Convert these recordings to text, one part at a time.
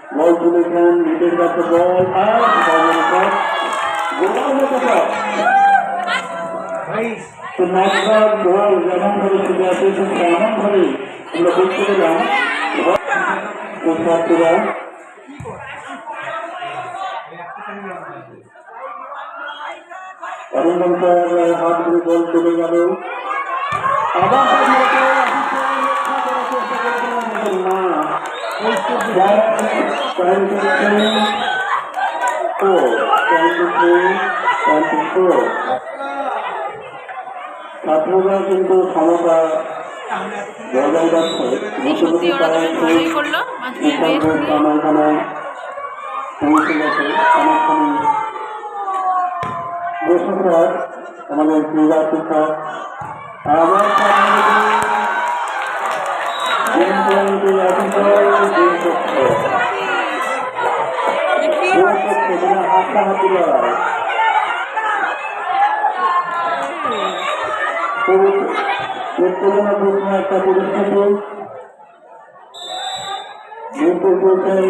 বল তুলেছেন, নিচের কাছে বল আর গোলাম হতে তো ম্যাচটার বল যেমনভাবে ছুটে আসে ঠিক তেমনভাবে আমরা দেখতে পেলাম ছাত্রীরা অরিন্দর হাত ধরে বল চলে গেল আবার ছাত্ররা কিন্তু ক্ষমতা বজায় রাখছে পৌঁছে গেছে বসুন্ধরার আমাদের ক্রীড়া শিক্ষক আবার হাতাহাতি লড়াই উত্তেজনাপূর্ণ একটা পরিস্থিতি নির্দেশ দিয়েছেন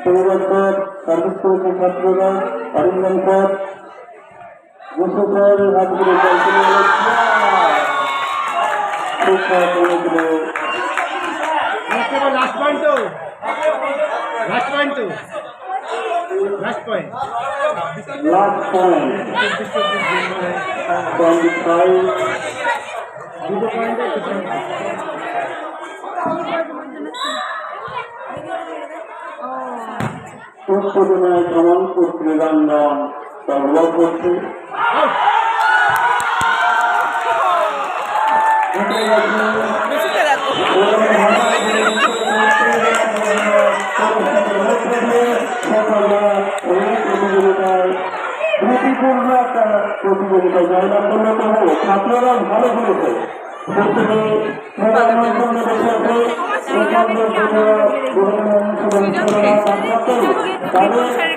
পরিবর্তন সার্ভিস করেছেন ছাত্ররা অরিন্দম স্যার মুসুফের হাত করে Last point. 25. উত্তেজনায় কমলপুর ক্রীড়াঙ্গন সরবরাহ করছে ত্রুটিপূর্ণ একটা প্রতিযোগিতায় জয়লাভ করলে তবু ছাত্ররা ভালো করেছে তাদের